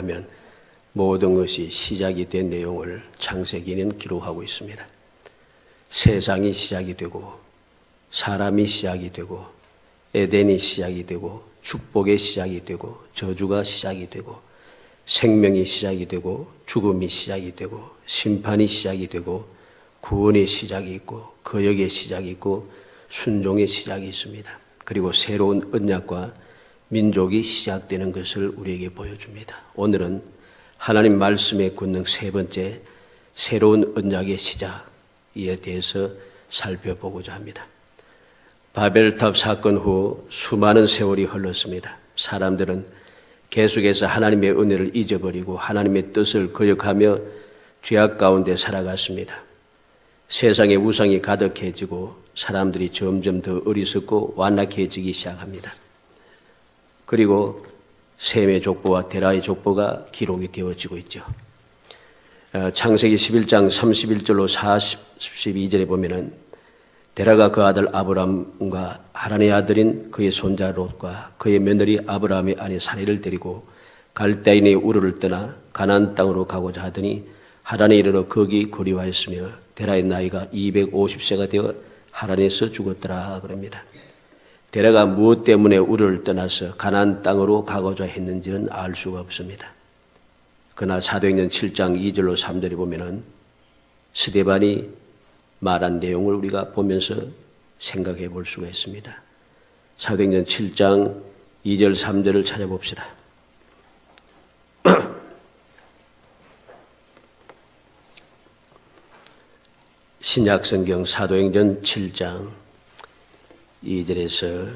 하면 모든 것이 시작이 된 내용을 창세기는 기록하고 있습니다. 세상이 시작이 되고 사람이 시작이 되고 에덴이 시작이 되고 축복의 시작이 되고 저주가 시작이 되고 생명이 시작이 되고 죽음이 시작이 되고 심판이 시작이 되고 구원의 시작이 있고 거역의 시작이 있고 순종의 시작이 있습니다. 그리고 새로운 언약과 민족이 시작되는 것을 우리에게 보여줍니다. 오늘은 하나님 말씀의 권능 세 번째 새로운 언약의 시작에 대해서 살펴보고자 합니다. 바벨탑 사건 후 수많은 세월이 흘렀습니다. 사람들은 계속해서 하나님의 은혜를 잊어버리고 하나님의 뜻을 거역하며 죄악 가운데 살아갔습니다. 세상에 우상이 가득해지고 사람들이 점점 더 어리석고 완악해지기 시작합니다. 그리고 셈의 족보와 데라의 족보가 기록이 되어지고 있죠. 창세기 11장 31절로 42절에 보면은 데라가 그 아들 아브람과 하란의 아들인 그의 손자 롯과 그의 며느리 아브라함의 아내 사레를 데리고 갈대인의 우르를 떠나 가나안 땅으로 가고자 하더니 하란에 이르러 거기 거류하였으며 데라의 나이가 250세가 되어 하란에서 죽었더라 그럽니다. 데라가 무엇 때문에 우르를 떠나서 가나안 땅으로 가고자 했는지는 알 수가 없습니다. 그러나 사도행전 7장 2절로 3절에 보면은 스데반이 말한 내용을 우리가 보면서 생각해 볼 수가 있습니다. 사도행전 7장 2절 3절을 찾아봅시다. 신약성경 사도행전 7장 2절에서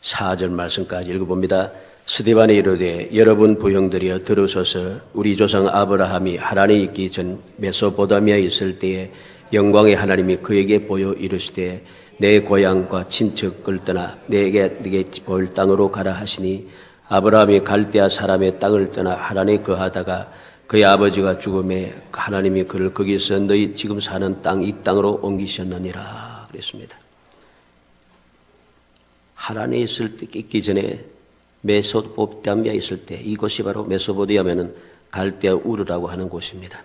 4절 말씀까지 읽어봅니다. 스데반이 이르되 여러분 부형들이여 들으소서. 우리 조상 아브라함이 하란에 있기 전 메소포타미아에 있을 때에 영광의 하나님이 그에게 보여 이르시되 내 고향과 친척을 떠나 내게 보일 땅으로 가라 하시니 아브라함이 갈대아 사람의 땅을 떠나 하란에 거하다가 그의 아버지가 죽음에 하나님이 그를 거기서 너희 지금 사는 땅 이 땅으로 옮기셨느니라 그랬습니다. 하란에 있기 전에 메소포타미아에 있을 때 이곳이 바로 메소포타미아면은 갈대아 우르라고 하는 곳입니다.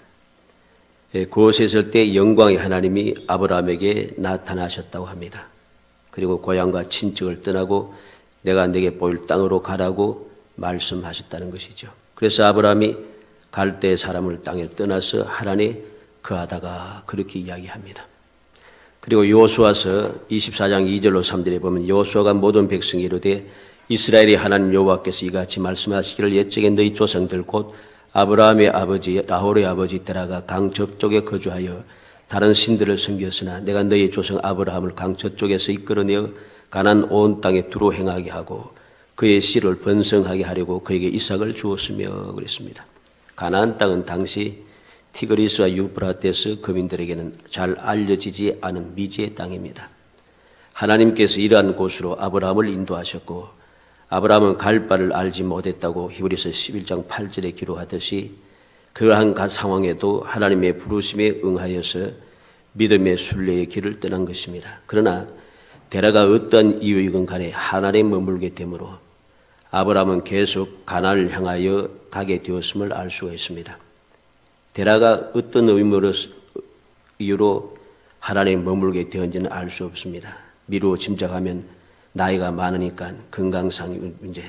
그곳에 있을 때 영광의 하나님이 아브라함에게 나타나셨다고 합니다. 그리고 고향과 친척을 떠나고 내가 내게 보일 땅으로 가라고 말씀하셨다는 것이죠. 그래서 아브라함이 갈대 사람을 땅에 떠나서 하란에 거하다가 그렇게 이야기합니다. 그리고 여호수아서 24장 2절로 3절에 보면 여호수아가 모든 백성이 이르되 이스라엘의 하나님 여호와께서 이같이 말씀하시기를 옛적에 너희 조상들 곧 아브라함의 아버지 나홀의 아버지 데라가 강 저쪽에 거주하여 다른 신들을 섬겼으나 내가 너희 조상 아브라함을 강 저쪽에서 이끌어내어 가나안 온 땅에 두루 행하게 하고 그의 씨를 번성하게 하려고 그에게 이삭을 주었으며 그랬습니다. 가나안 땅은 당시 티그리스와 유프라테스 거민들에게는 잘 알려지지 않은 미지의 땅입니다. 하나님께서 이러한 곳으로 아브라함을 인도하셨고 아브라함은 갈 바를 알지 못했다고 히브리서 11장 8절에 기록하듯이 그러한 상황에도 하나님의 부르심에 응하여서 믿음의 순례의 길을 떠난 것입니다. 그러나 데라가 어떤 이유이건 간에 하나님에 머물게 되므로 아브라함은 계속 가나안을 향하여 가게 되었음을 알 수가 있습니다. 데라가 어떤 이유로 하나님에 머물게 되었는지는 알 수 없습니다. 미루어 짐작하면 나이가 많으니까 건강상 문제,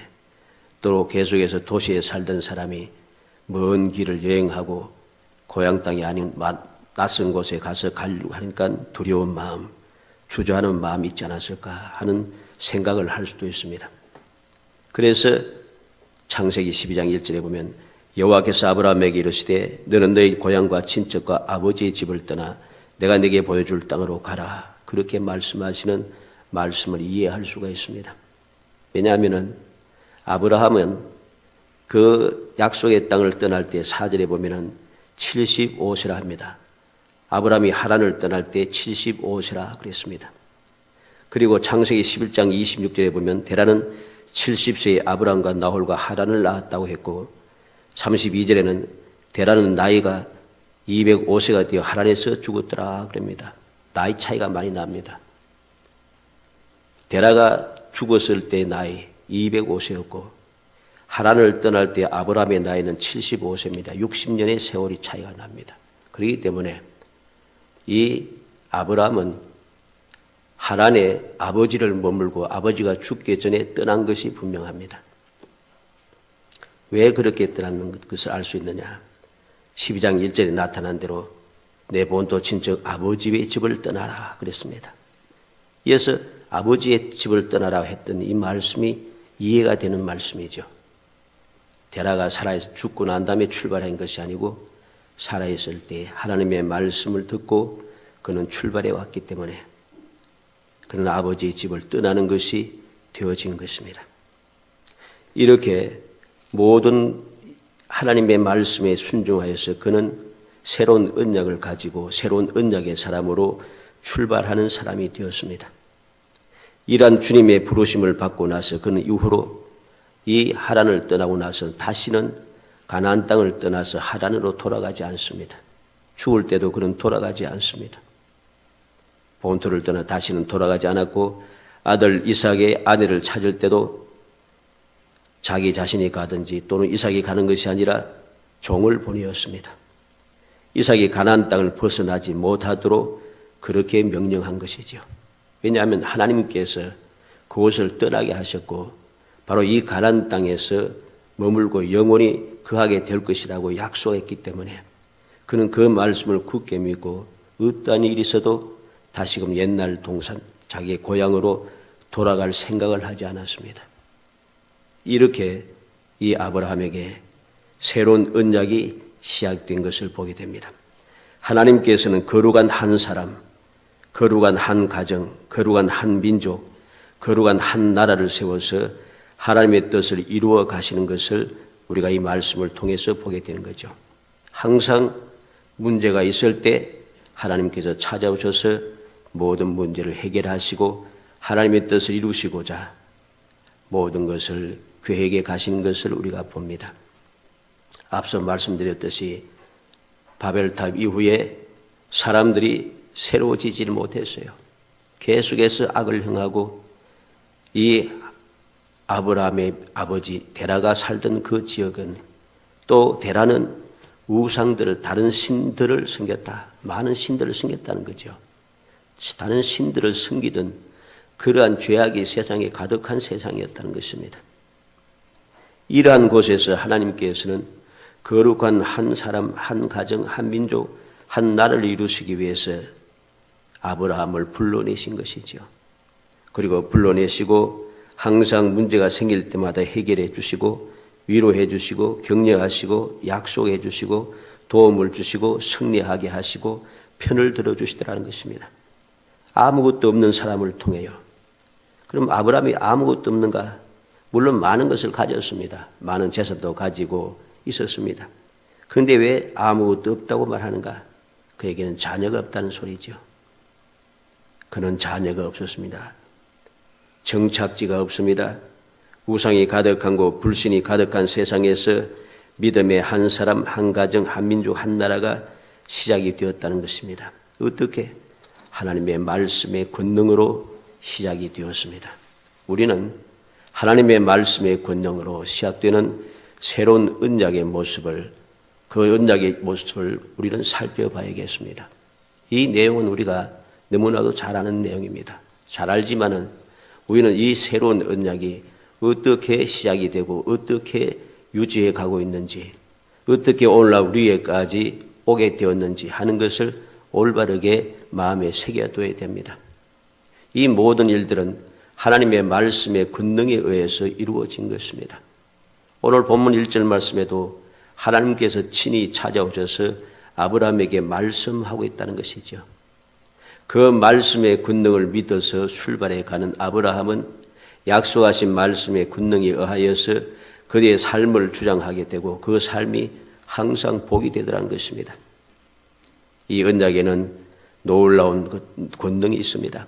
또 계속해서 도시에 살던 사람이 먼 길을 여행하고 고향 땅이 아닌 낯선 곳에 가서 가려고 하니까 두려운 마음, 주저하는 마음이 있지 않았을까 하는 생각을 할 수도 있습니다. 그래서 창세기 12장 1절에 보면 여호와께서 아브라함에게 이르시되 너는 너희 고향과 친척과 아버지의 집을 떠나 내가 네게 보여줄 땅으로 가라. 그렇게 말씀하시는 말씀을 이해할 수가 있습니다. 왜냐하면 아브라함은 그 약속의 땅을 떠날 때 4절에 보면 75세라 합니다. 아브라함이 하란을 떠날 때 75세라 그랬습니다. 그리고 창세기 11장 26절에 보면 데라는 70세에 아브라함과 나홀과 하란을 낳았다고 했고 32절에는 데라는 나이가 205세가 되어 하란에서 죽었더라 그럽니다. 나이 차이가 많이 납니다. 데라가 죽었을 때 나이 205세였고 하란을 떠날 때 아브라함의 나이는 75세입니다. 60년의 세월이 차이가 납니다. 그렇기 때문에 이 아브라함은 하란에 아버지를 머물고 아버지가 죽기 전에 떠난 것이 분명합니다. 왜 그렇게 떠났는 것을 알 수 있느냐? 12장 1절에 나타난 대로 내 본토 친척 아버지의 집을 떠나라 그랬습니다. 이어서 아버지의 집을 떠나라 했던 이 말씀이 이해가 되는 말씀이죠. 데라가 살아있어 죽고 난 다음에 출발한 것이 아니고 살아있을 때 하나님의 말씀을 듣고 그는 출발해 왔기 때문에 그는 아버지의 집을 떠나는 것이 되어진 것입니다. 이렇게 모든 하나님의 말씀에 순종하여서 그는 새로운 언약을 가지고 새로운 언약의 사람으로 출발하는 사람이 되었습니다. 이러한 주님의 부르심을 받고 나서 그는 이후로 이 하란을 떠나고 나서 다시는 가나안 땅을 떠나서 하란으로 돌아가지 않습니다. 죽을 때도 그는 돌아가지 않습니다. 본토를 떠나 다시는 돌아가지 않았고 아들 이삭의 아내를 찾을 때도 자기 자신이 가든지 또는 이삭이 가는 것이 아니라 종을 보내었습니다. 이삭이 가나안 땅을 벗어나지 못하도록 그렇게 명령한 것이죠. 왜냐하면 하나님께서 그곳을 떠나게 하셨고 바로 이 가나안 땅에서 머물고 영원히 거하게 될 것이라고 약속했기 때문에 그는 그 말씀을 굳게 믿고 어떠한 일이 있어도 다시금 옛날 동산 자기의 고향으로 돌아갈 생각을 하지 않았습니다. 이렇게 이 아브라함에게 새로운 언약이 시작된 것을 보게 됩니다. 하나님께서는 거룩한 한 사람, 거룩한 한 가정, 거룩한 한 민족, 거룩한 한 나라를 세워서 하나님의 뜻을 이루어 가시는 것을 우리가 이 말씀을 통해서 보게 되는 거죠. 항상 문제가 있을 때 하나님께서 찾아오셔서 모든 문제를 해결하시고 하나님의 뜻을 이루시고자 모든 것을 계획해 가시는 것을 우리가 봅니다. 앞서 말씀드렸듯이 바벨탑 이후에 사람들이 새로워지지를 못했어요. 계속해서 악을 행하고 이 아브라함의 아버지 데라가 살던 그 지역은 또 데라는 우상들을 다른 신들을 섬겼다. 많은 신들을 섬겼다는 거죠. 다른 신들을 섬기던 그러한 죄악이 세상에 가득한 세상이었다는 것입니다. 이러한 곳에서 하나님께서는 거룩한 한 사람, 한 가정, 한 민족, 한 나라를 이루시기 위해서 아브라함을 불러내신 것이죠. 그리고 불러내시고 항상 문제가 생길 때마다 해결해 주시고 위로해 주시고 격려하시고 약속해 주시고 도움을 주시고 승리하게 하시고 편을 들어주시더라는 것입니다. 아무것도 없는 사람을 통해요. 그럼 아브라함이 아무것도 없는가? 물론 많은 것을 가졌습니다. 많은 재산도 가지고 있었습니다. 그런데 왜 아무것도 없다고 말하는가? 그에게는 자녀가 없다는 소리죠. 그는 자녀가 없었습니다. 정착지가 없습니다. 우상이 가득한 곳, 불신이 가득한 세상에서 믿음의 한 사람, 한 가정, 한 민족, 한 나라가 시작이 되었다는 것입니다. 어떻게? 하나님의 말씀의 권능으로 시작이 되었습니다. 우리는 하나님의 말씀의 권능으로 시작되는 새로운 언약의 모습을, 그 언약의 모습을 우리는 살펴봐야겠습니다. 이 내용은 우리가 너무나도 잘 아는 내용입니다. 잘 알지만은 우리는 이 새로운 언약이 어떻게 시작이 되고 어떻게 유지해 가고 있는지, 어떻게 오늘날 우리에까지 오게 되었는지 하는 것을 올바르게 마음에 새겨둬야 됩니다. 이 모든 일들은 하나님의 말씀의 권능에 의해서 이루어진 것입니다. 오늘 본문 1절 말씀에도 하나님께서 친히 찾아오셔서 아브라함에게 말씀하고 있다는 것이죠. 그 말씀의 권능을 믿어서 출발해 가는 아브라함은 약속하신 말씀의 권능에 의하여서 그의 삶을 주장하게 되고 그 삶이 항상 복이 되더라는 것입니다. 이 언약에는 놀라운 권능이 있습니다.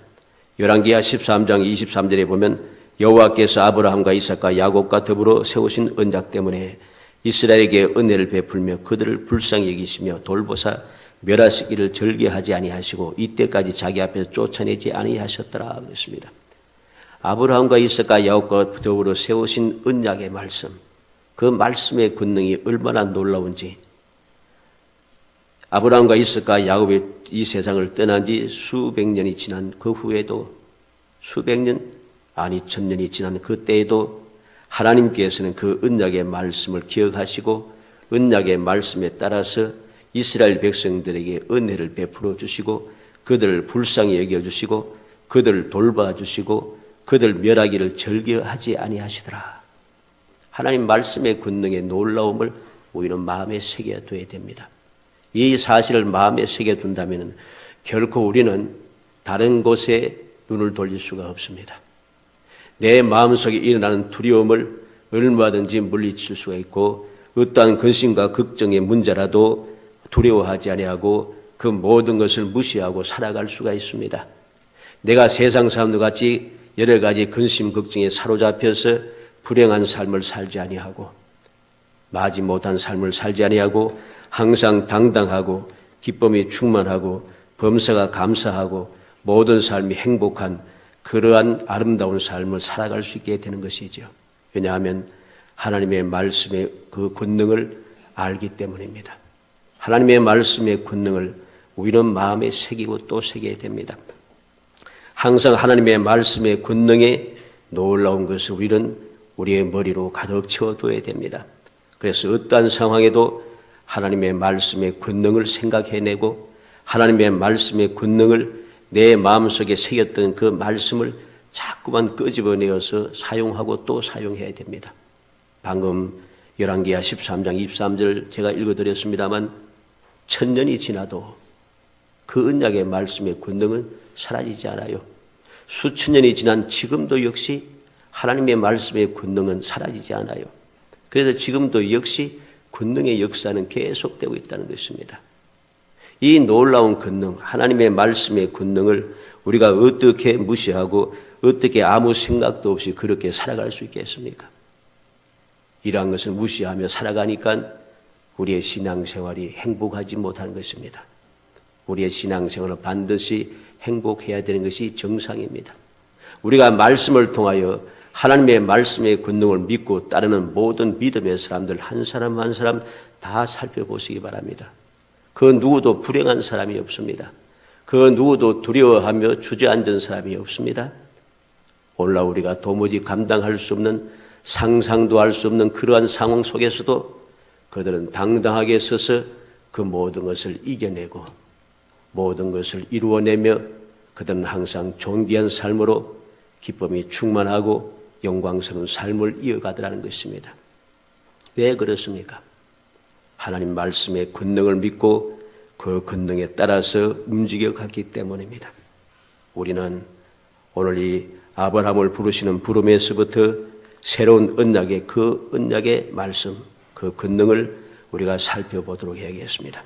열왕기하 13장 23절에 보면 여호와께서 아브라함과 이삭과 야곱과 더불어 세우신 언약 때문에 이스라엘에게 은혜를 베풀며 그들을 불쌍히 여기시며 돌보사 멸하시기를 절개하지 아니하시고 이때까지 자기 앞에서 쫓아내지 아니하셨더라 그랬습니다. 아브라함과 이삭과 야곱과 더불어 세우신 언약의 말씀, 그 말씀의 권능이 얼마나 놀라운지, 아브라함과 이삭과 야곱이 이 세상을 떠난 지 수백 년이 지난 그 후에도, 수백 년, 아니 천년이 지난 그때에도 하나님께서는 그 언약의 말씀을 기억하시고 언약의 말씀에 따라서 이스라엘 백성들에게 은혜를 베풀어 주시고 그들을 불쌍히 여겨주시고 그들을 돌봐주시고 그들 멸하기를 즐겨하지 아니하시더라. 하나님 말씀의 권능의 놀라움을 우리는 마음에 새겨둬야 됩니다. 이 사실을 마음에 새겨둔다면 결코 우리는 다른 곳에 눈을 돌릴 수가 없습니다. 내 마음속에 일어나는 두려움을 얼마든지 물리칠 수가 있고 어떠한 근심과 걱정의 문제라도 두려워하지 아니하고 그 모든 것을 무시하고 살아갈 수가 있습니다. 내가 세상 사람들 같이 여러 가지 근심 걱정에 사로잡혀서 불행한 삶을 살지 아니하고 마지 못한 삶을 살지 아니하고 항상 당당하고 기쁨이 충만하고 범사가 감사하고 모든 삶이 행복한 그러한 아름다운 삶을 살아갈 수 있게 되는 것이죠. 왜냐하면 하나님의 말씀의 그 권능을 알기 때문입니다. 하나님의 말씀의 권능을 우리는 마음에 새기고 또 새겨야 됩니다. 항상 하나님의 말씀의 권능에 놀라운 것을 우리는 우리의 머리로 가득 채워둬야 됩니다. 그래서 어떠한 상황에도 하나님의 말씀의 권능을 생각해내고 하나님의 말씀의 권능을 내 마음속에 새겼던 그 말씀을 자꾸만 끄집어내어서 사용하고 또 사용해야 됩니다. 방금 열왕기하 13장 23절 제가 읽어드렸습니다만 천년이 지나도 그 언약의 말씀의 권능은 사라지지 않아요. 수천 년이 지난 지금도 역시 하나님의 말씀의 권능은 사라지지 않아요. 그래서 지금도 역시 권능의 역사는 계속되고 있다는 것입니다. 이 놀라운 권능, 하나님의 말씀의 권능을 우리가 어떻게 무시하고 어떻게 아무 생각도 없이 그렇게 살아갈 수 있겠습니까? 이러한 것을 무시하며 살아가니까 우리의 신앙생활이 행복하지 못하는 것입니다. 우리의 신앙생활은 반드시 행복해야 되는 것이 정상입니다. 우리가 말씀을 통하여 하나님의 말씀의 권능을 믿고 따르는 모든 믿음의 사람들 한 사람 한 사람 다 살펴보시기 바랍니다. 그 누구도 불행한 사람이 없습니다. 그 누구도 두려워하며 주저앉은 사람이 없습니다. 오늘날 우리가 도무지 감당할 수 없는 상상도 할 수 없는 그러한 상황 속에서도 그들은 당당하게 서서 그 모든 것을 이겨내고 모든 것을 이루어내며 그들은 항상 존귀한 삶으로 기쁨이 충만하고 영광스러운 삶을 이어가더라는 것입니다. 왜 그렇습니까? 하나님 말씀의 권능을 믿고 그 권능에 따라서 움직여갔기 때문입니다. 우리는 오늘 이 아브라함을 부르시는 부름에서부터 새로운 언약의 그 언약의 말씀, 그 권능을 우리가 살펴보도록 해야겠습니다.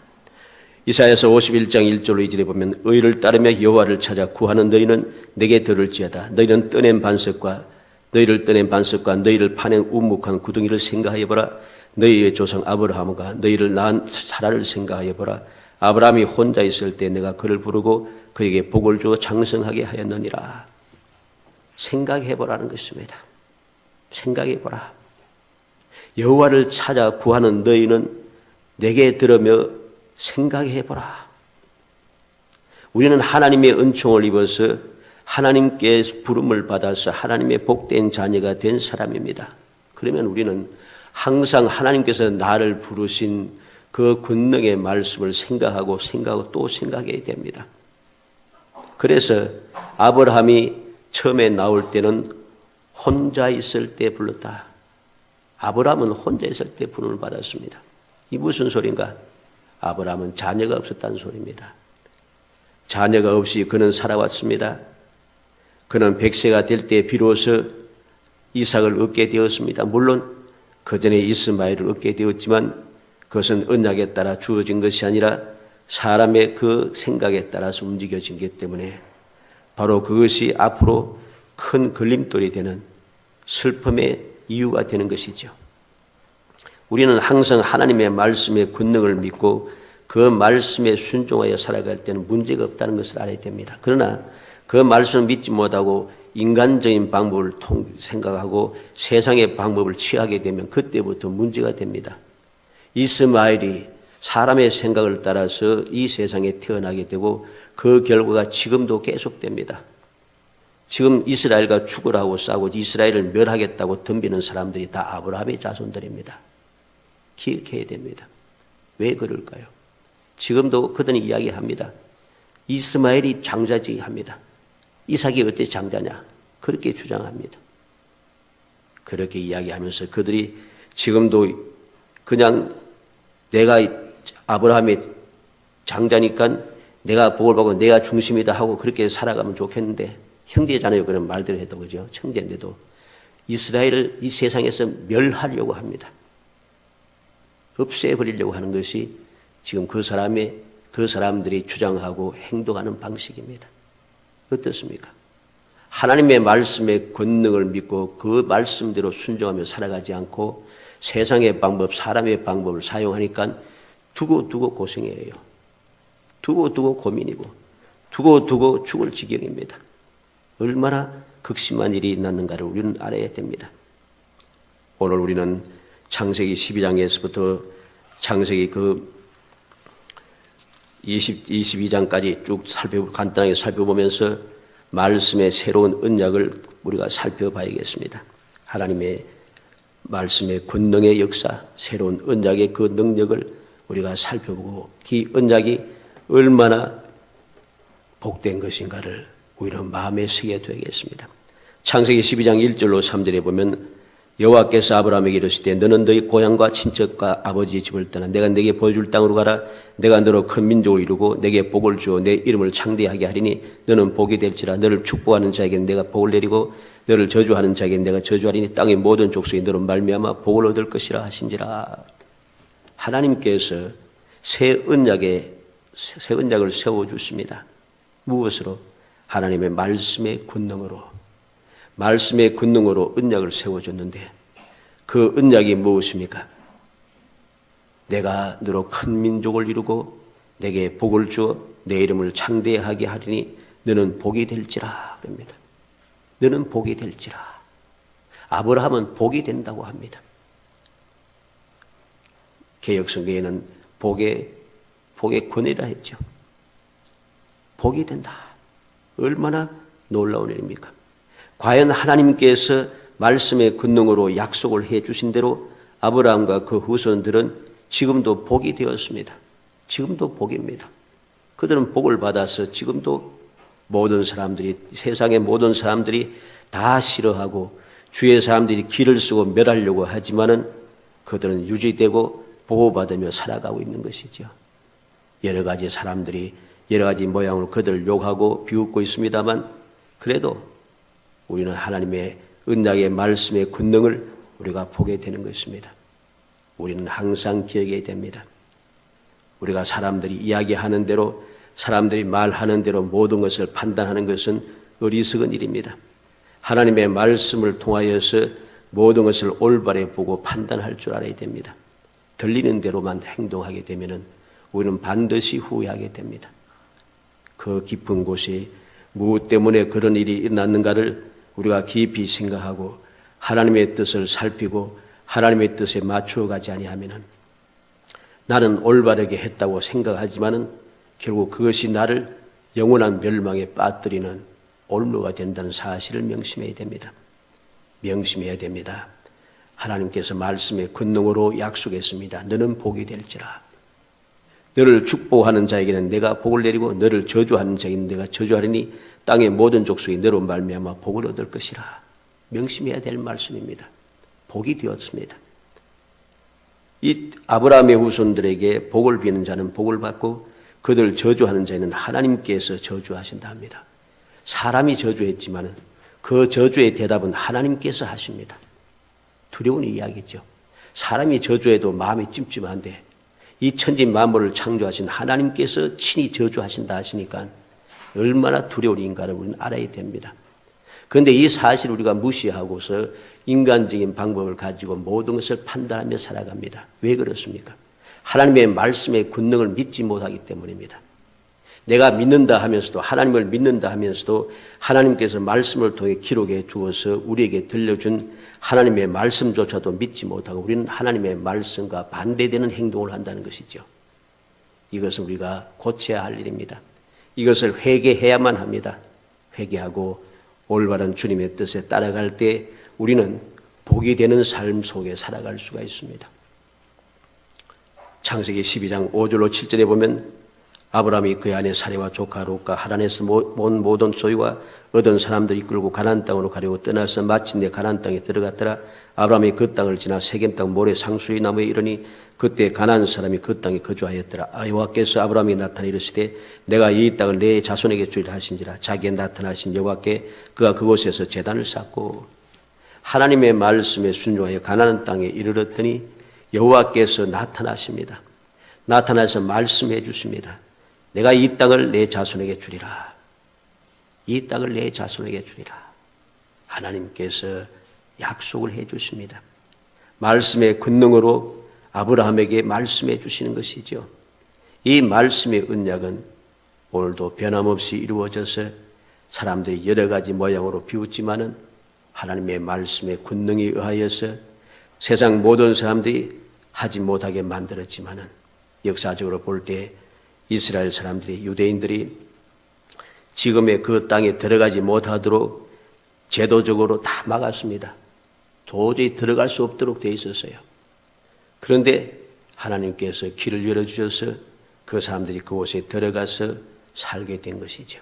이사야서 51장 1절로 2절에 보면 의를 따르며 여호와를 찾아 구하는 너희는 내게 들을지어다. 너희는 너희를 떠낸 반석과 너희를 파낸 우묵한 구덩이를 생각하여 보라. 너희의 조상 아브라함과 너희를 낳은 사라를 생각하여 보라. 아브라함이 혼자 있을 때 내가 그를 부르고 그에게 복을 주어 장성하게 하였느니라. 생각해보라는 것입니다. 생각해보라. 여호와를 찾아 구하는 너희는 내게 들으며 생각해보라. 우리는 하나님의 은총을 입어서 하나님께 부름을 받아서 하나님의 복된 자녀가 된 사람입니다. 그러면 우리는 항상 하나님께서 나를 부르신 그 권능의 말씀을 생각하고 또 생각해야 됩니다. 그래서 아브라함이 처음에 나올 때는 혼자 있을 때 불렀다. 아브라함은 혼자 있을 때 부름을 받았습니다. 이 무슨 소린가? 아브라함은 자녀가 없었다는 소리입니다. 자녀가 없이 그는 살아왔습니다. 그는 100세가 될 때 비로소 이삭을 얻게 되었습니다. 물론 그 전에 이스마엘을 얻게 되었지만 그것은 언약에 따라 주어진 것이 아니라 사람의 그 생각에 따라서 움직여진 것 때문에 바로 그것이 앞으로 큰 걸림돌이 되는 슬픔의 이유가 되는 것이죠. 우리는 항상 하나님의 말씀의 권능을 믿고 그 말씀에 순종하여 살아갈 때는 문제가 없다는 것을 알아야 됩니다. 그러나 그 말씀을 믿지 못하고 인간적인 방법을 생각하고 세상의 방법을 취하게 되면 그때부터 문제가 됩니다. 이스마엘이 사람의 생각을 따라서 이 세상에 태어나게 되고 그 결과가 지금도 계속됩니다. 지금 이스라엘과 죽으라고 싸우고 이스라엘을 멸하겠다고 덤비는 사람들이 다 아브라함의 자손들입니다. 기억해야 됩니다. 왜 그럴까요? 지금도 그들은 이야기합니다. 이스마엘이 장자지 합니다. 이삭이 어때 장자냐? 그렇게 주장합니다. 그렇게 이야기하면서 그들이 지금도 그냥 내가 아브라함의 장자니까 내가 복을 받고 내가 중심이다 하고 그렇게 살아가면 좋겠는데 형제잖아요. 그런 말들을 해도 그죠? 형제인데도 이스라엘을 이 세상에서 멸하려고 합니다. 없애버리려고 하는 것이 지금 그 사람들이 주장하고 행동하는 방식입니다. 어떻습니까? 하나님의 말씀의 권능을 믿고 그 말씀대로 순종하며 살아가지 않고 세상의 방법, 사람의 방법을 사용하니까 두고 고생이에요. 두고 고민이고 두고 죽을 지경입니다. 얼마나 극심한 일이 났는가를 우리는 알아야 됩니다. 오늘 우리는 창세기 12장에서부터 창세기 22장까지 쭉 간단하게 살펴보면서 말씀의 새로운 언약을 우리가 살펴봐야겠습니다. 하나님의 말씀의 권능의 역사, 새로운 언약의 그 능력을 우리가 살펴보고 이 언약이 얼마나 복된 것인가를 우리는 마음에 새겨둬야겠습니다. 창세기 12장 1절로 3절에 보면 여호와께서 아브라함에게 이르시되 너는 너희 고향과 친척과 아버지의 집을 떠나 내가 네게 보여줄 땅으로 가라. 내가 너로 큰 민족을 이루고 내게 복을 주어 내 이름을 창대하게 하리니 너는 복이 될지라. 너를 축복하는 자에게는 내가 복을 내리고 너를 저주하는 자에게는 내가 저주하리니 땅의 모든 족속이 너로 말미암아 복을 얻을 것이라 하신지라. 하나님께서 새 언약을 세워주십니다. 무엇으로? 하나님의 말씀의 권능으로 언약을 세워줬는데 그 언약이 무엇입니까? 내가 너로 큰 민족을 이루고 내게 복을 주어 내 이름을 창대하게 하리니 너는 복이 될지라 그럽니다. 너는 복이 될지라. 아브라함은 복이 된다고 합니다. 개역성경에는 복의 권위라 했죠. 복이 된다. 얼마나 놀라운 일입니까? 과연 하나님께서 말씀의 권능으로 약속을 해 주신 대로 아브라함과 그 후손들은 지금도 복이 되었습니다. 지금도 복입니다. 그들은 복을 받아서 지금도 세상의 모든 사람들이 다 싫어하고 주의 사람들이 길을 쓰고 멸하려고 하지만은 그들은 유지되고 보호받으며 살아가고 있는 것이죠. 여러 가지 사람들이 여러 가지 모양으로 그들을 욕하고 비웃고 있습니다만 그래도 우리는 하나님의 언약의 말씀의 권능을 우리가 보게 되는 것입니다. 우리는 항상 기억해야 됩니다. 우리가 사람들이 이야기하는 대로 사람들이 말하는 대로 모든 것을 판단하는 것은 어리석은 일입니다. 하나님의 말씀을 통하여서 모든 것을 올바르게 보고 판단할 줄 알아야 됩니다. 들리는 대로만 행동하게 되면 우리는 반드시 후회하게 됩니다. 그 깊은 곳이 무엇 때문에 그런 일이 일어났는가를 우리가 깊이 생각하고 하나님의 뜻을 살피고 하나님의 뜻에 맞추어 가지 아니하면 나는 올바르게 했다고 생각하지만은 결국 그것이 나를 영원한 멸망에 빠뜨리는 올무가 된다는 사실을 명심해야 됩니다. 명심해야 됩니다. 하나님께서 말씀의 권능으로 약속했습니다. 너는 복이 될지라. 너를 축복하는 자에게는 내가 복을 내리고 너를 저주하는 자에게는 내가 저주하리니 땅의 모든 족속이 너로 말미암아 복을 얻을 것이라. 명심해야 될 말씀입니다. 복이 되었습니다. 이 아브라함의 후손들에게 복을 비는 자는 복을 받고 그들 저주하는 자는 하나님께서 저주하신다 합니다. 사람이 저주했지만 그 저주의 대답은 하나님께서 하십니다. 두려운 이야기죠. 사람이 저주해도 마음이 찜찜한데 이 천지 만물을 창조하신 하나님께서 친히 저주하신다 하시니까 얼마나 두려운 일인가를 우리는 알아야 됩니다. 그런데 이 사실을 우리가 무시하고서 인간적인 방법을 가지고 모든 것을 판단하며 살아갑니다. 왜 그렇습니까? 하나님의 말씀의 권능을 믿지 못하기 때문입니다. 내가 믿는다 하면서도, 하나님을 믿는다 하면서도 하나님께서 말씀을 통해 기록해 두어서 우리에게 들려준 하나님의 말씀조차도 믿지 못하고 우리는 하나님의 말씀과 반대되는 행동을 한다는 것이죠. 이것은 우리가 고쳐야 할 일입니다. 이것을 회개해야만 합니다. 회개하고 올바른 주님의 뜻에 따라갈 때 우리는 복이 되는 삶 속에 살아갈 수가 있습니다. 창세기 12장 5절로 7절에 보면 아브라함이 그의 아내 사레와 조카 롯과 하란에서 온 모든 소유와 얻은 사람들 이끌고 가나안 땅으로 가려고 떠나서 마침내 가나안 땅에 들어갔더라. 아브라함이 그 땅을 지나 세겜 땅 모래 상수리 나무에 이르니 그때 가나안 사람이 그 땅에 거주하였더라. 여호와께서 아브라함에게 나타나 이르시되 내가 이 땅을 내 자손에게 주리라 하신지라. 자기에 나타나신 여호와께 그가 그곳에서 제단을 쌓고 하나님의 말씀에 순종하여 가나안 땅에 이르렀더니 여호와께서 나타나십니다. 나타나서 말씀해 주십니다. 내가 이 땅을 내 자손에게 주리라. 이 땅을 내 자손에게 주리라. 하나님께서 약속을 해 주십니다. 말씀의 권능으로 아브라함에게 말씀해 주시는 것이죠. 이 말씀의 언약은 오늘도 변함없이 이루어져서 사람들이 여러 가지 모양으로 비웃지만은 하나님의 말씀의 권능에 의하여서 세상 모든 사람들이 하지 못하게 만들었지만은 역사적으로 볼 때 이스라엘 사람들이, 유대인들이 지금의 그 땅에 들어가지 못하도록 제도적으로 다 막았습니다. 도저히 들어갈 수 없도록 돼 있었어요. 그런데 하나님께서 길을 열어주셔서 그 사람들이 그곳에 들어가서 살게 된 것이죠.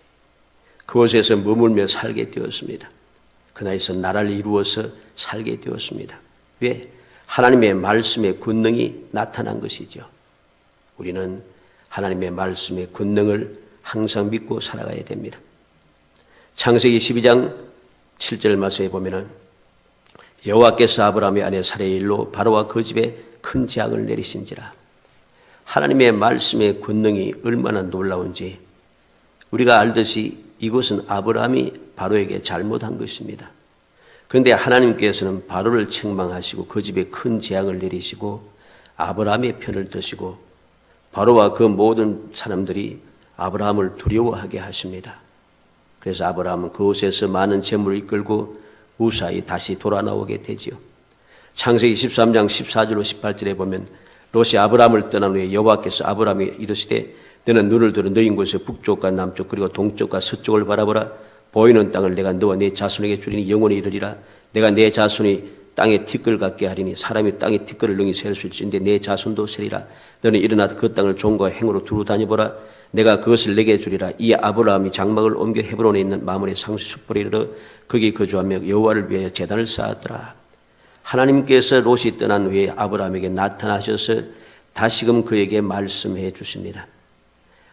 그곳에서 머물며 살게 되었습니다. 그나에서 나라를 이루어서 살게 되었습니다. 왜? 하나님의 말씀의 권능이 나타난 것이죠. 우리는 하나님의 말씀의 권능을 항상 믿고 살아가야 됩니다. 창세기 12장 7절 말씀에 보면은 여호와께서 아브라함의 아내 사레의 일로 바로와 그 집에 큰 재앙을 내리신지라. 하나님의 말씀의 권능이 얼마나 놀라운지 우리가 알듯이 이것은 아브라함이 바로에게 잘못한 것입니다. 그런데 하나님께서는 바로를 책망하시고 그 집에 큰 재앙을 내리시고 아브라함의 편을 드시고 바로와 그 모든 사람들이 아브라함을 두려워하게 하십니다. 그래서 아브라함은 그곳에서 많은 재물을 이끌고 무사히 다시 돌아 나오게 되지요. 창세기 13장 14절로 18절에 보면 롯이 아브라함을 떠난 후에 여호와께서 아브라함에 이르시되 너는 눈을 들어 너희 곳의 북쪽과 남쪽 그리고 동쪽과 서쪽을 바라보라. 보이는 땅을 내가 너와 네 자손에게 주리니 영원히 이르리라. 내가 내 자손이 땅에 티끌 같게 하리니 사람이 땅에 티끌을 능히 셀 수 있는데 내 자손도 세리라. 너는 일어나 그 땅을 종과 행으로 두루 다녀보라. 내가 그것을 내게 주리라. 이 아브라함이 장막을 옮겨 헤브론에 있는 마므레 상수 숲으로 이르러 거기 거주하며 여호와를 위하여 제단을 쌓았더라. 하나님께서 롯이 떠난 후에 아브라함에게 나타나셔서 다시금 그에게 말씀해 주십니다.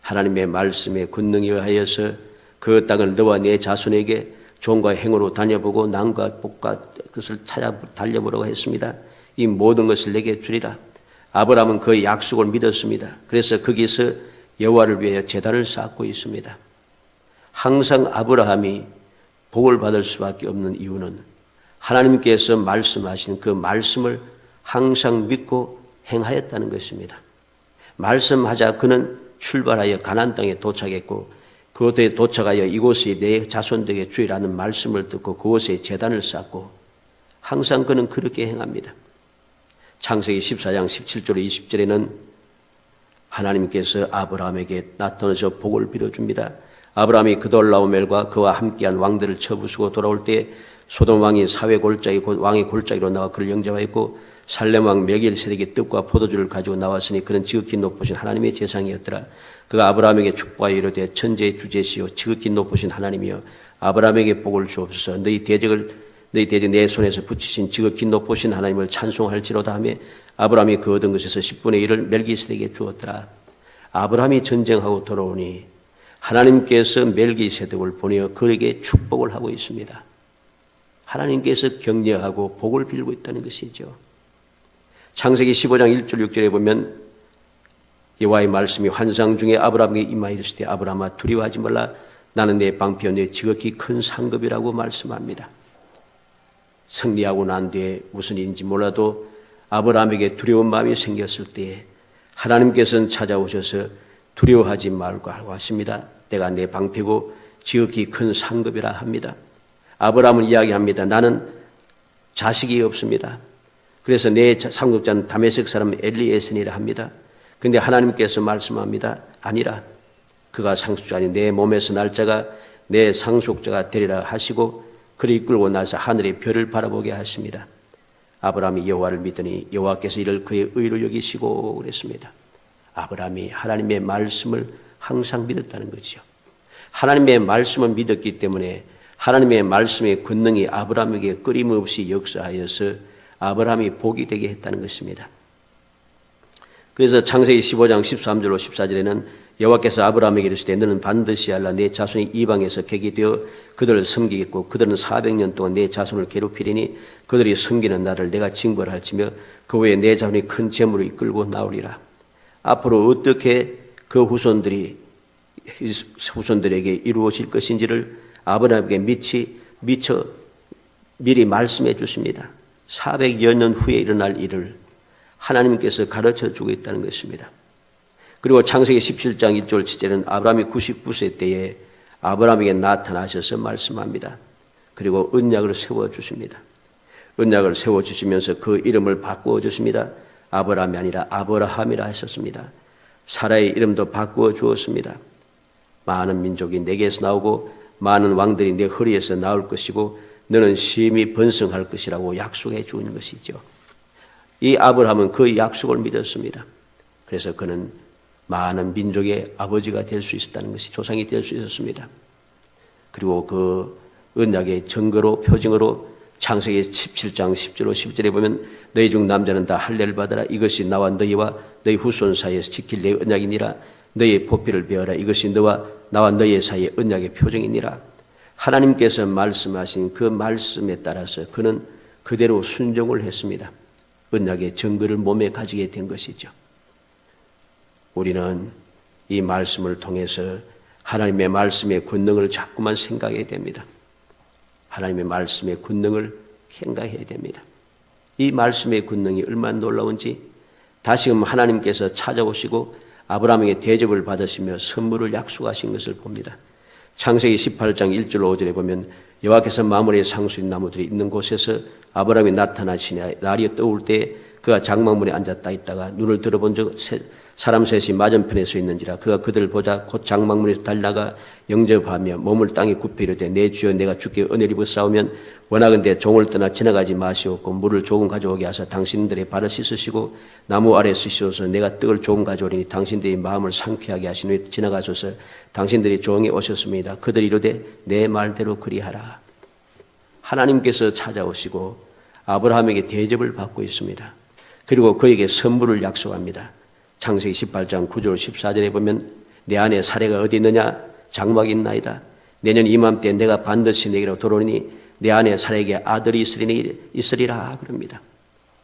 하나님의 말씀에 권능에 의하여서 그 땅을 너와 내 자손에게 종과 행으로 다녀보고 남과 북과 그것을 찾아 달려보라고 했습니다. 이 모든 것을 내게 주리라. 아브라함은 그 약속을 믿었습니다. 그래서 거기서 여호와를 위하여 제단을 쌓고 있습니다. 항상 아브라함이 복을 받을 수밖에 없는 이유는 하나님께서 말씀하신 그 말씀을 항상 믿고 행하였다는 것입니다. 말씀하자 그는 출발하여 가나안 땅에 도착했고 그곳에 도착하여 이곳이 내 자손들에게 주리라는 말씀을 듣고 그곳에 제단을 쌓고 항상 그는 그렇게 행합니다. 창세기 14장 17절 20절에는 하나님께서 아브라함에게 나타나서 복을 빌어줍니다. 아브라함이 그돌라오멜과 그와 함께한 왕들을 쳐부수고 돌아올 때 소돔 왕이 사회 골짜기 곧 왕의 골짜기로 나와 그를 영접하였고 살렘 왕 멜기세덱의 떡과 포도주를 가지고 나왔으니 그는 지극히 높으신 하나님의 제상이었더라. 그가 아브라함에게 축복하여 이르되 천지의 주제시요 지극히 높으신 하나님이여 아브라함에게 복을 주옵소서. 너희 대적 내 손에서 붙이신 지극히 높으신 하나님을 찬송할지로다 하며 아브라함이 그 얻은 것에서 10분의 1을 멜기세덱에게 주었더라. 아브라함이 전쟁하고 돌아오니 하나님께서 멜기세덱을 보내어 그에게 축복을 하고 있습니다. 하나님께서 격려하고 복을 빌고 있다는 것이죠. 창세기 15장 1절 6절에 보면 여호와의 말씀이 환상 중에 아브라함에게 임하여 이르시되 아브라함아 두려워하지 말라. 나는 내 방패여 내 지극히 큰 상급이라고 말씀합니다. 승리하고 난 뒤에 무슨 일인지 몰라도 아브라함에게 두려운 마음이 생겼을 때에 하나님께서는 찾아오셔서 두려워하지 말고 하십니다. 내가 내 방패고 지극히 큰 상급이라 합니다. 아브라함은 이야기합니다. 나는 자식이 없습니다. 그래서 내 상급자는 다메섹 사람 엘리에셀이라 합니다. 그런데 하나님께서 말씀합니다. 아니라 그가 상속자 아니 내 몸에서 날 자가 내 상속자가 되리라 하시고 그를 이끌고 나서 하늘의 별을 바라보게 하십니다. 아브라함이 여호와를 믿더니 여호와께서 이를 그의 의로 여기시고 그랬습니다. 아브라함이 하나님의 말씀을 항상 믿었다는 거죠. 하나님의 말씀을 믿었기 때문에 하나님의 말씀의 권능이 아브라함에게 끊임없이 역사하여서 아브라함이 복이 되게 했다는 것입니다. 그래서 창세기 15장 13절로 14절에는 여호와께서 아브라함에게 이르시되 너는 반드시 알라 내 자손이 이방에서 객이 되어 그들을 섬기겠고 그들은 400년 동안 내 자손을 괴롭히리니 그들이 섬기는 나를 내가 징벌할지며 그 후에 내 자손이 큰 재물을 이끌고 나오리라. 앞으로 어떻게 그 후손들에게 이루어질 것인지를 아브라함에게 미리 말씀해 주십니다. 400여 년 후에 일어날 일을 하나님께서 가르쳐 주고 있다는 것입니다. 그리고 창세기 17장 1절 7절은 아브라함이 99세 때에 아브라함에게 나타나셔서 말씀합니다. 그리고 언약을 세워주십니다. 언약을 세워주시면서 그 이름을 바꾸어 주십니다. 아브라함이 아니라 아브라함이라 하셨습니다. 사라의 이름도 바꾸어 주었습니다. 많은 민족이 내게서 나오고 많은 왕들이 내 허리에서 나올 것이고 너는 심히 번성할 것이라고 약속해 주는 것이죠. 이 아브라함은 그 약속을 믿었습니다. 그래서 그는 많은 민족의 아버지가 될 수 있었다는 것이 조상이 될 수 있었습니다. 그리고 그 언약의 증거로 표징으로 창세기 17장 10절로 11절에 보면 너희 중 남자는 다 할례를 받아라. 이것이 나와 너희와 너희 후손 사이에서 지킬 내 언약이니라. 너희의 보피를 베어라. 이것이 나와 너희의 사이의 언약의 표징이니라. 하나님께서 말씀하신 그 말씀에 따라서 그는 그대로 순종을 했습니다. 언약의 증거를 몸에 가지게 된 것이죠. 우리는 이 말씀을 통해서 하나님의 말씀의 권능을 자꾸만 생각해야 됩니다. 하나님의 말씀의 권능을 생각해야 됩니다. 이 말씀의 권능이 얼마나 놀라운지 다시금 하나님께서 찾아오시고 아브라함에게 대접을 받으시며 선물을 약속하신 것을 봅니다. 창세기 18장 1절로 5절에 보면 여호와께서 마므레의 상수인 나무들이 있는 곳에서 아브라함이 나타나시니 날이 떠올 때 그가 장막문에 앉았다 있다가 눈을 들어본 적 사람 셋이 맞은편에 서 있는지라 그가 그들을 보자 곧 장막문에서 달려가 영접하며 몸을 땅에 굽혀 이르되 내 주여 내가 주께 은혜를 입었사오면 원하건대 종을 떠나 지나가지 마시옵고 물을 조금 가져오게 하사 당신들의 발을 씻으시고 나무 아래 쓰시어서 내가 떡을 조금 가져오리니 당신들의 마음을 상쾌하게 하신 후에 지나가소서. 당신들이 종에 오셨습니다. 그들이 이르되 내 말대로 그리하라. 하나님께서 찾아오시고 아브라함에게 대접을 받고 있습니다. 그리고 그에게 선물을 약속합니다. 창세기 18장 9절 14절에 보면 내 안에 사례가 어디 있느냐 장막이 있나이다. 내년 이맘때 내가 반드시 내게로 돌아오니 내 안에 사례에게 아들이 있으리라 그럽니다.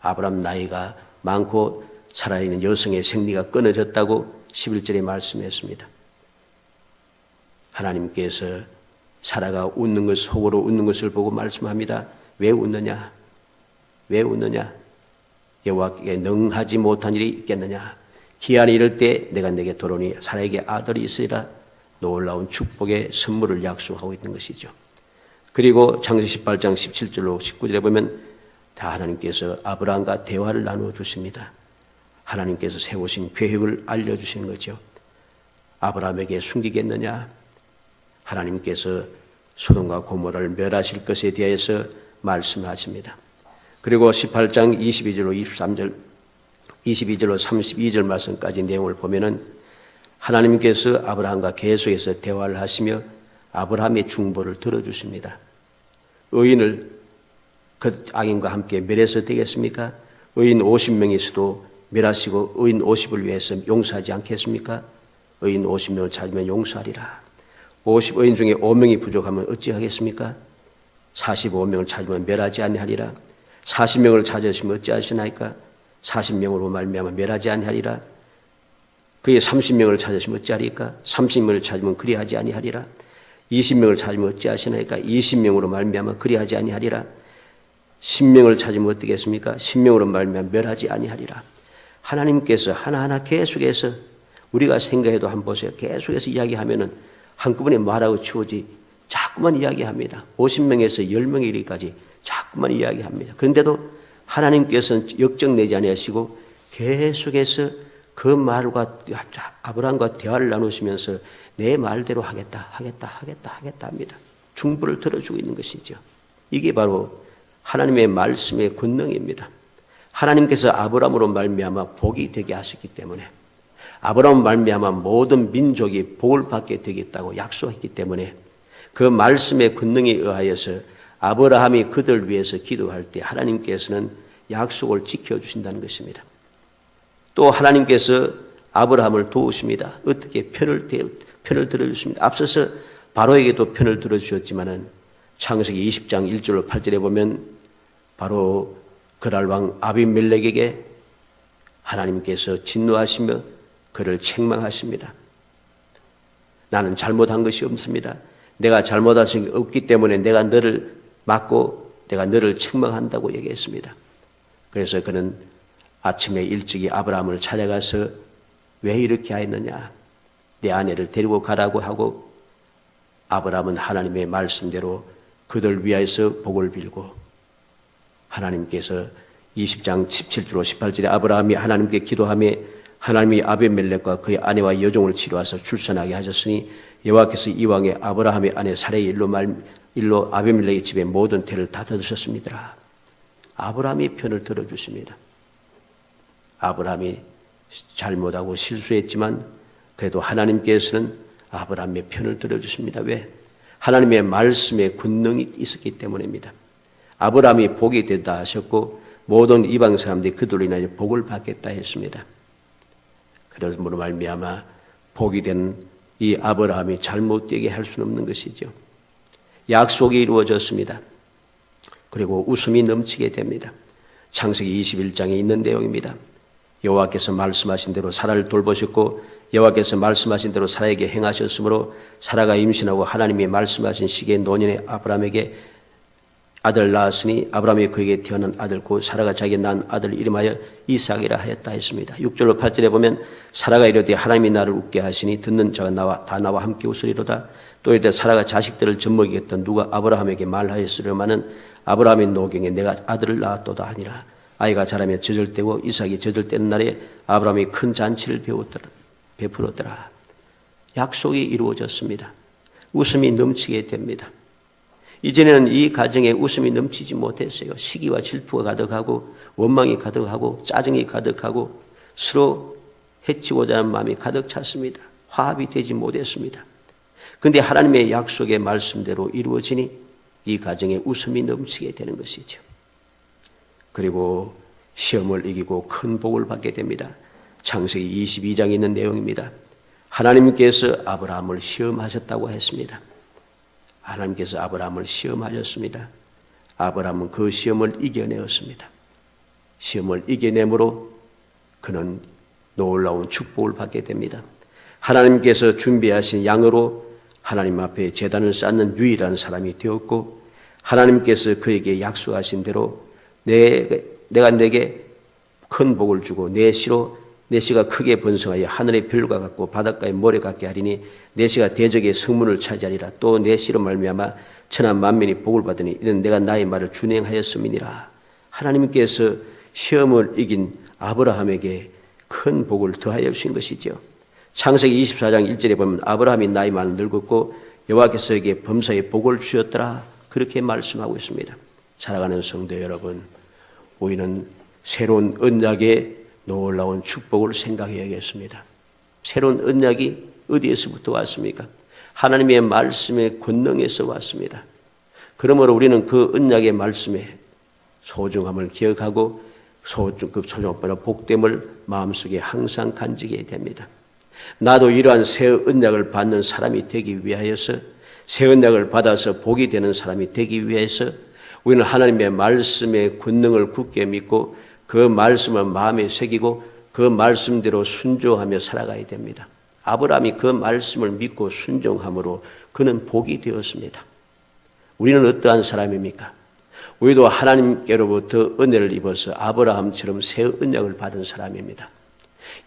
아브라함 나이가 많고 살아있는 여성의 생리가 끊어졌다고 11절에 말씀했습니다. 하나님께서 사라가 웃는 것, 속으로 웃는 것을 보고 말씀합니다. 왜 웃느냐? 왜 웃느냐? 여호와께 능하지 못한 일이 있겠느냐? 기한이 이를 때 내가 내게 돌아오니 사라에게 아들이 있으리라. 놀라운 축복의 선물을 약속하고 있는 것이죠. 그리고 창세기 18장 17절로 19절에 보면 다 하나님께서 아브라함과 대화를 나누어 주십니다. 하나님께서 세우신 계획을 알려주시는 거죠. 아브라함에게 숨기겠느냐? 하나님께서 소돔과 고모라를 멸하실 것에 대해서 말씀하십니다. 그리고 18장 22절로 32절 말씀까지 내용을 보면은 하나님께서 아브라함과 계속해서 대화를 하시며 아브라함의 중보를 들어주십니다. 의인을 그 악인과 함께 멸해서 되겠습니까? 의인 50명이 있어도 멸하시고 의인 50을 위해서 용서하지 않겠습니까? 의인 50명을 찾으면 용서하리라. 50의인 중에 5명이 부족하면 어찌하겠습니까? 45명을 찾으면 멸하지 아니하리라. 40명을 찾으시면 어찌하시나이까? 40명으로 말미암아 멸하지 아니하리라. 그의 30명을 찾으시면 어찌하리까? 30명을 찾으면 그리하지 아니하리라. 20명을 찾으면 어찌하시나이까? 20명으로 말미암아 그리하지 아니하리라. 10명을 찾으면 어떻겠습니까? 10명으로 말미암아 멸하지 아니하리라. 하나님께서 하나하나 계속해서 우리가 생각해도 한번 보세요. 계속해서 이야기하면은 한꺼번에 말하고 치우지 자꾸만 이야기합니다. 50명에서 10명에 이르기까지 자꾸만 이야기합니다. 그런데도 하나님께서는 역정내지 아니하시고 계속해서 그 말과 아브라함과 대화를 나누시면서 내 말대로 하겠다 합니다. 중보를 들어주고 있는 것이죠. 이게 바로 하나님의 말씀의 권능입니다. 하나님께서 아브라함으로 말미암아 복이 되게 하셨기 때문에, 아브라함 말미암아 모든 민족이 복을 받게 되겠다고 약속했기 때문에, 그 말씀의 권능에 의하여서 아브라함이 그들 위해서 기도할 때 하나님께서는 약속을 지켜주신다는 것입니다. 또 하나님께서 아브라함을 도우십니다. 어떻게 편을 들어주십니다. 앞서서 바로에게도 편을 들어주셨지만은 창세기 20장 1절로 8절에 보면 바로 그랄 왕 아비멜렉에게 하나님께서 진노하시며 그를 책망하십니다. 나는 잘못한 것이 없습니다. 내가 잘못한 것이 없기 때문에 내가 너를 막고 내가 너를 책망한다고 얘기했습니다. 그래서 그는 아침에 일찍이 아브라함을 찾아가서 왜 이렇게 하였느냐, 내 아내를 데리고 가라고 하고, 아브라함은 하나님의 말씀대로 그들 위하여서 복을 빌고, 하나님께서 20장 17절로 18절에 아브라함이 하나님께 기도하며 하나님이 아비멜렉과 그의 아내와 여종을 치료하사 출산하게 하셨으니 여호와께서 이왕에 아브라함의 아내 사레의 일로 아비멜렉의 집에 모든 태를 다 뜯으셨습니다. 아브라함이 편을 들어주십니다. 아브라함이 잘못하고 실수했지만 그래도 하나님께서는 아브라함의 편을 들어주십니다. 왜? 하나님의 말씀에 권능이 있었기 때문입니다. 아브라함이 복이 된다 하셨고 모든 이방 사람들이 그들로 인하여 복을 받겠다 했습니다. 그러므로 말미암아 복이 된 이 아브라함이 잘못되게 할 수는 없는 것이죠. 약속이 이루어졌습니다. 그리고 웃음이 넘치게 됩니다. 창세기 21장에 있는 내용입니다. 여호와께서 말씀하신 대로 사라를 돌보셨고 여호와께서 말씀하신 대로 사라에게 행하셨으므로 사라가 임신하고 하나님이 말씀하신 시기에 노년에 아브라함에게 아들 낳았으니 아브라함이 그에게 태어난 아들 곧 사라가 자기가 낳은 아들 이름하여 이삭이라 하였다 했습니다. 6절로 8절에 보면 사라가 이르되 하나님이 나를 웃게 하시니 듣는 자가 나와 함께 웃으리로다. 또 이르되 사라가 자식들을 젖먹이겠던 누가 아브라함에게 말하였으려마는 아브라함의 노경에 내가 아들을 낳았도다 하니라. 아이가 자라며 젖을 때고 이삭이 젖을 때는 날에 아브라함이 큰 잔치를 베풀었더라. 약속이 이루어졌습니다. 웃음이 넘치게 됩니다. 이전에는 이 가정에 웃음이 넘치지 못했어요. 시기와 질투가 가득하고 원망이 가득하고 짜증이 가득하고 서로 해치고자 하는 마음이 가득 찼습니다. 화합이 되지 못했습니다. 그런데 하나님의 약속의 말씀대로 이루어지니 이 가정에 웃음이 넘치게 되는 것이죠. 그리고 시험을 이기고 큰 복을 받게 됩니다. 창세기 22장에 있는 내용입니다. 하나님께서 아브라함을 시험하셨다고 했습니다. 하나님께서 아브라함을 시험하셨습니다. 아브라함은 그 시험을 이겨내었습니다. 시험을 이겨내므로 그는 놀라운 축복을 받게 됩니다. 하나님께서 준비하신 양으로 하나님 앞에 제단을 쌓는 유일한 사람이 되었고 하나님께서 그에게 약속하신 대로 내가 내게 큰 복을 주고 내 씨가 크게 번성하여 하늘의 별과 같고 바닷가의 모래 같게 하리니 내 씨가 대적의 성문을 차지하리라. 또 내 씨로 말미암아 천하 만민이 복을 받으니 이는 내가 나의 말을 준행하였음이니라. 하나님께서 시험을 이긴 아브라함에게 큰 복을 더하여 주신 것이죠. 창세기 24장 1절에 보면 아브라함이 나이 많아 늙었고 여호와께서 그에게 범사에 복을 주셨더라. 그렇게 말씀하고 있습니다. 사랑하는 성도 여러분, 우리는 새로운 언약의 놀라운 축복을 생각해야겠습니다. 새로운 언약이 어디에서부터 왔습니까? 하나님의 말씀의 권능에서 왔습니다. 그러므로 우리는 그 언약의 말씀의 소중함을 기억하고 그 소중함보다 복됨을 마음속에 항상 간직해야 됩니다. 나도 이러한 새 언약을 받는 사람이 되기 위하여서 새 언약을 받아서 복이 되는 사람이 되기 위해서 우리는 하나님의 말씀의 권능을 굳게 믿고 그 말씀을 마음에 새기고 그 말씀대로 순종하며 살아가야 됩니다. 아브라함이 그 말씀을 믿고 순종함으로 그는 복이 되었습니다. 우리는 어떠한 사람입니까? 우리도 하나님께로부터 은혜를 입어서 아브라함처럼 새 언약을 받은 사람입니다.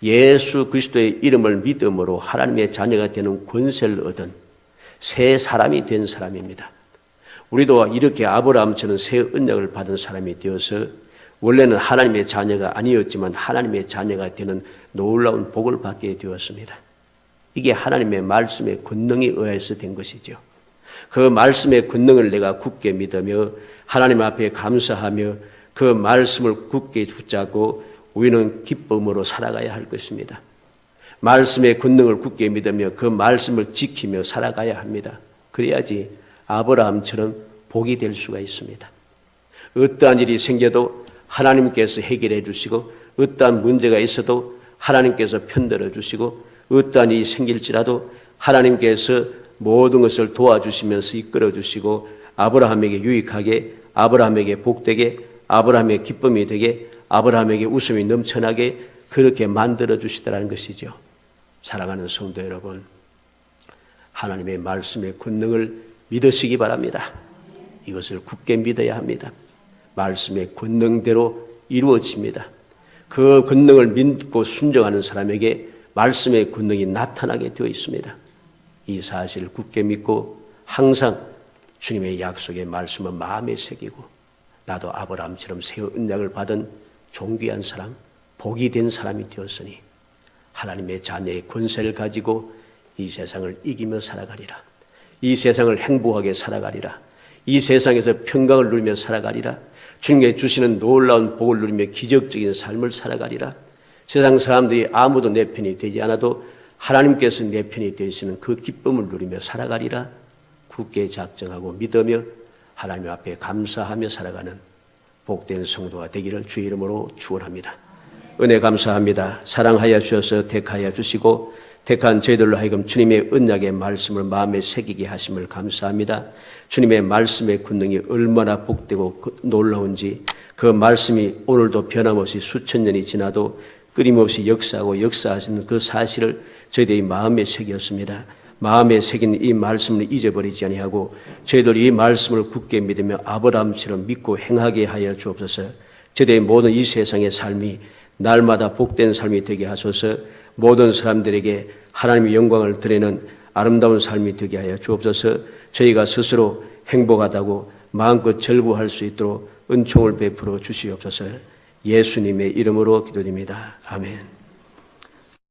예수 그리스도의 이름을 믿음으로 하나님의 자녀가 되는 권세를 얻은 새 사람이 된 사람입니다. 우리도 이렇게 아브라함처럼 새 언약을 받은 사람이 되어서 원래는 하나님의 자녀가 아니었지만 하나님의 자녀가 되는 놀라운 복을 받게 되었습니다. 이게 하나님의 말씀의 권능에 의해서 된 것이죠. 그 말씀의 권능을 내가 굳게 믿으며 하나님 앞에 감사하며 그 말씀을 굳게 붙잡고 우리는 기쁨으로 살아가야 할 것입니다. 말씀의 권능을 굳게 믿으며 그 말씀을 지키며 살아가야 합니다. 그래야지 아브라함처럼 복이 될 수가 있습니다. 어떠한 일이 생겨도 하나님께서 해결해 주시고 어떠한 문제가 있어도 하나님께서 편들어 주시고 어떠한 일이 생길지라도 하나님께서 모든 것을 도와주시면서 이끌어 주시고 아브라함에게 유익하게, 아브라함에게 복되게, 아브라함에게 기쁨이 되게, 아브라함에게 웃음이 넘쳐나게 그렇게 만들어 주시더라는 것이죠. 사랑하는 성도 여러분, 하나님의 말씀의 권능을 믿으시기 바랍니다. 이것을 굳게 믿어야 합니다. 말씀의 권능대로 이루어집니다. 그 권능을 믿고 순종하는 사람에게 말씀의 권능이 나타나게 되어 있습니다. 이 사실을 굳게 믿고 항상 주님의 약속의 말씀을 마음에 새기고 나도 아브라함처럼 새 언약을 받은 존귀한 사람, 복이 된 사람이 되었으니 하나님의 자녀의 권세를 가지고 이 세상을 이기며 살아가리라. 이 세상을 행복하게 살아가리라. 이 세상에서 평강을 누리며 살아가리라. 주님께 주시는 놀라운 복을 누리며 기적적인 삶을 살아가리라. 세상 사람들이 아무도 내 편이 되지 않아도 하나님께서 내 편이 되시는 그 기쁨을 누리며 살아가리라. 굳게 작정하고 믿으며 하나님 앞에 감사하며 살아가는 복된 성도가 되기를 주의 이름으로 축원합니다. 은혜 감사합니다. 사랑하여 주셔서 택하여 주시고 택한 저희들로 하여금 주님의 언약의 말씀을 마음에 새기게 하심을 감사합니다. 주님의 말씀의 권능이 얼마나 복되고 놀라운지 그 말씀이 오늘도 변함없이 수천 년이 지나도 끊임없이 역사하고 역사하시는 그 사실을 저희들이 마음에 새겼습니다. 마음에 새긴 이 말씀을 잊어버리지 아니하고 저희들이 이 말씀을 굳게 믿으며 아브라함처럼 믿고 행하게 하여 주옵소서. 저희들의 모든 이 세상의 삶이 날마다 복된 삶이 되게 하소서. 모든 사람들에게 하나님의 영광을 드리는 아름다운 삶이 되게 하여 주옵소서. 저희가 스스로 행복하다고 마음껏 절구할 수 있도록 은총을 베풀어 주시옵소서. 예수님의 이름으로 기도드립니다. 아멘.